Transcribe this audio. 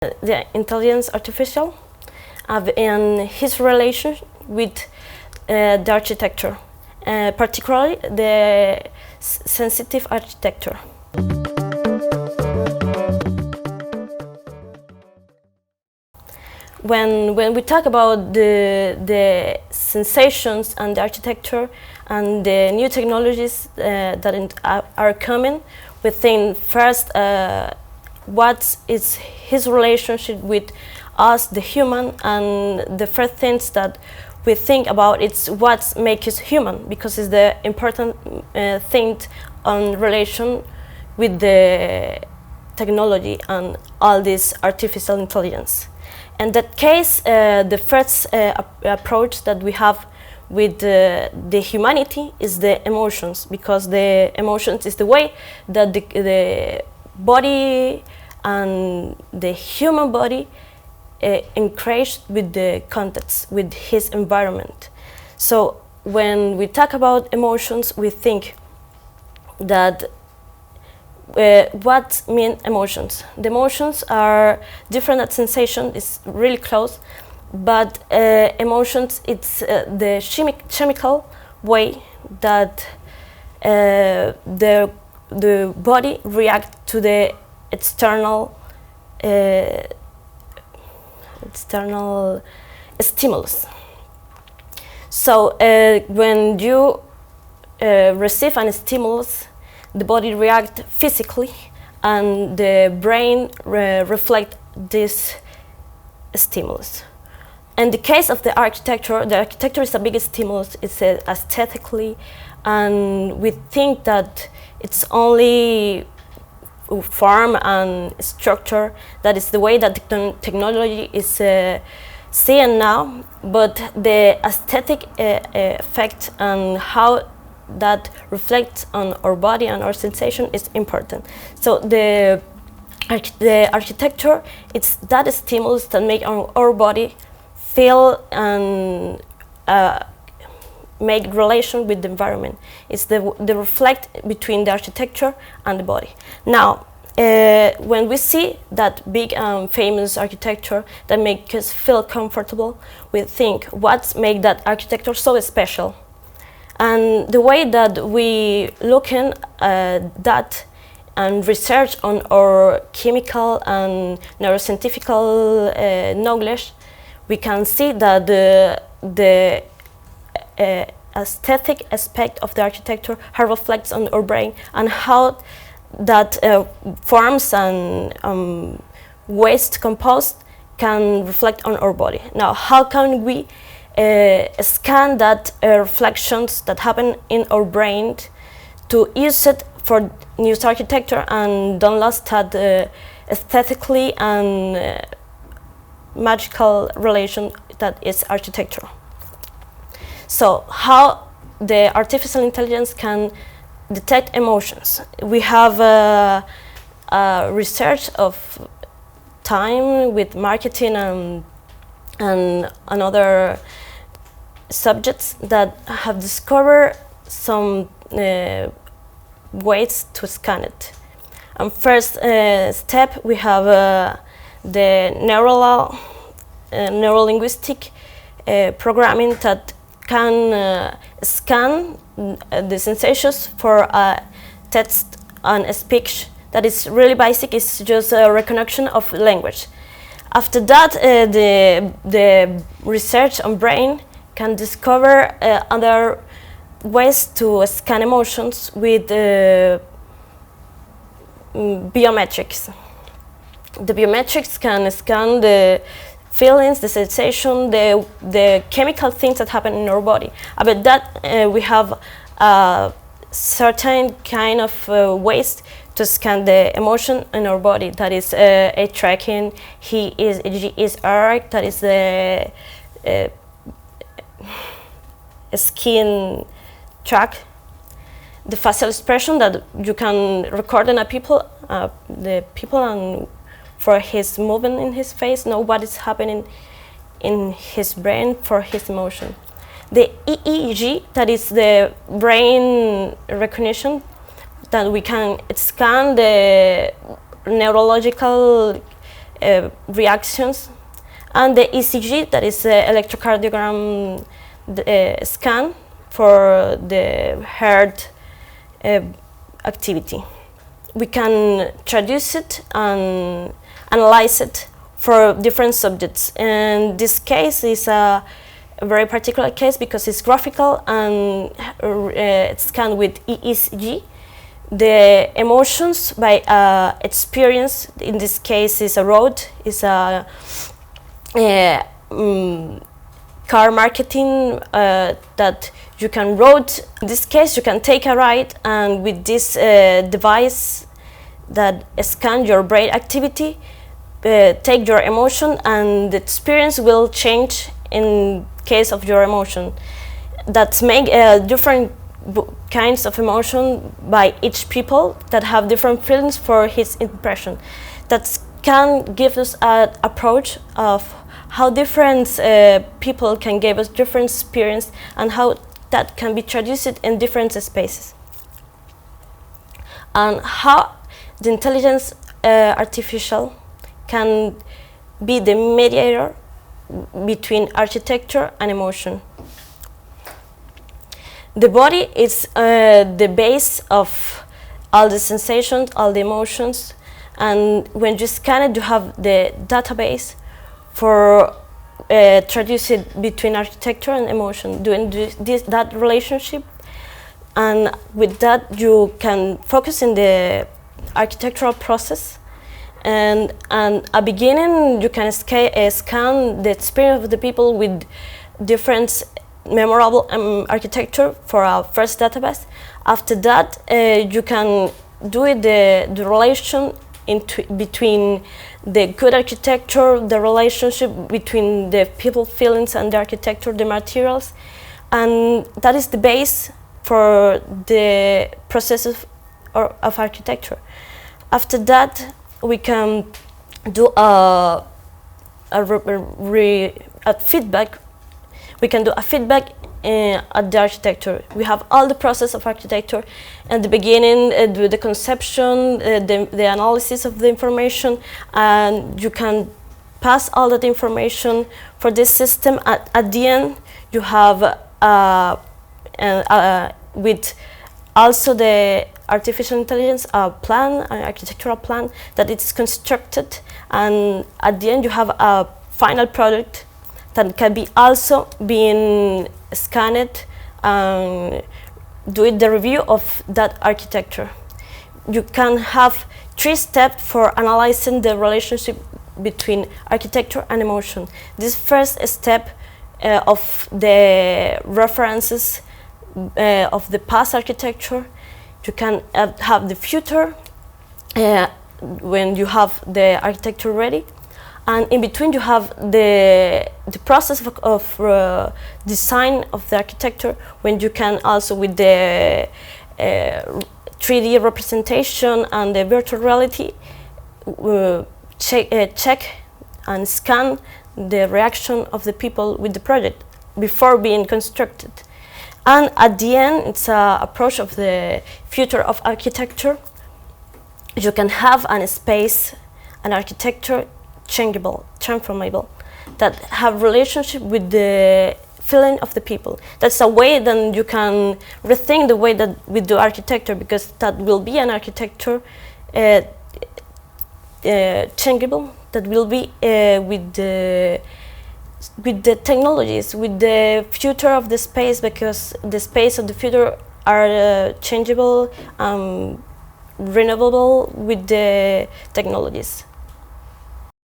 the intelligence artificial and his relation with the architecture, particularly the sensitive architecture. When we talk about the sensations and the architecture and the new technologies that are coming, we think first what is his relationship with us, the human, and the first things that we think about it's what makes us human, because it's the important thing on relation with the technology and all this artificial intelligence. In that case, the first approach that we have with the humanity is the emotions, because the emotions is the way that the body and the human body encouraged with the context, with his environment. So when we talk about emotions, we think that what mean emotions? The emotions are different at sensation, it's really close, but emotions, it's the chemical way that the body reacts to the external stimulus. So when you receive an stimulus, the body reacts physically and the brain reflects this stimulus. In the case of the architecture is the biggest stimulus. It's aesthetically, and we think that it's only form and structure, that is the way that the technology is seen now, but the aesthetic effect and how that reflects on our body and our sensation is important. So the architecture, it's that stimulus that make our body feel and make relation with the environment. It's the reflect between the architecture and the body. Now, when we see that big famous architecture that makes us feel comfortable, we think what makes that architecture so special. And the way that we look in that and research on our chemical and neuroscientific knowledge, we can see that the aesthetic aspect of the architecture how reflects on our brain and how that forms and waste compost can reflect on our body. Now, how can we scan that reflections that happen in our brain to use it for new architecture and don't lose that aesthetically and magical relation that is architecture. So how the artificial intelligence can detect emotions? We have a research of time with marketing and another subjects that have discovered some ways to scan it. And first step, we have the neurolinguistic programming that can scan the sensations for text and speech. That is really basic. It's just a recognition of language. After that, the research on brain can discover other ways to scan emotions with biometrics. The biometrics can scan the feelings, the sensation, the chemical things that happen in our body. About that, we have certain kind of ways to scan the emotion in our body. That is a tracking, G is R, that is the skin track. The facial expression that you can record in the people and for his movement in his face, know what is happening in his brain for his emotion. The EEG, that is the brain recognition, that we can scan the neurological reactions, and the ECG, that is the electrocardiogram scan for the heart activity. We can traduce it and analyze it for different subjects. And this case is a very particular case because it's graphical and it's scanned with EEG. The emotions by experience, in this case is a road, is a car marketing that you can road. In this case you can take a ride, and with this device that scans your brain activity, take your emotion, and the experience will change in case of your emotion. That's make different kinds of emotion by each people that have different feelings for his impression. That can give us an approach of how different people can give us different experience and how that can be traduced in different spaces. And how the intelligence artificial can be the mediator between architecture and emotion. The body is the base of all the sensations, all the emotions, and when you scan it, you have the database for traducing between architecture and emotion, doing that relationship, and with that you can focus in the architectural process. And at a beginning, you can scan the experience of the people with different memorable architecture for our first database. After that, you can do the relation between the good architecture, the relationship between the people feelings and the architecture, the materials, and that is the base for the process of architecture. After that, we can do a feedback. We can do a feedback at the architecture. We have all the process of architecture. At the beginning, do the conception, the analysis of the information, and you can pass all that information for this system. At the end, you have with also the artificial intelligence plan, an architectural plan that it's constructed, and at the end you have a final product that can be also being scanned and do the review of that architecture. You can have 3 steps for analyzing the relationship between architecture and emotion. This first step of the references of the past architecture. You can have the future when you have the architecture ready, and in between you have the process of design of the architecture, when you can also with the 3D representation and the virtual reality check and scan the reaction of the people with the project before being constructed. And at the end, it's an approach of the future of architecture. You can have a space, an architecture changeable, transformable, that have relationship with the feeling of the people. That's a way that you can rethink the way that we do architecture, because that will be an architecture changeable, that will be with the technologies, with the future of the space, because the space of the future are changeable, renewable with the technologies.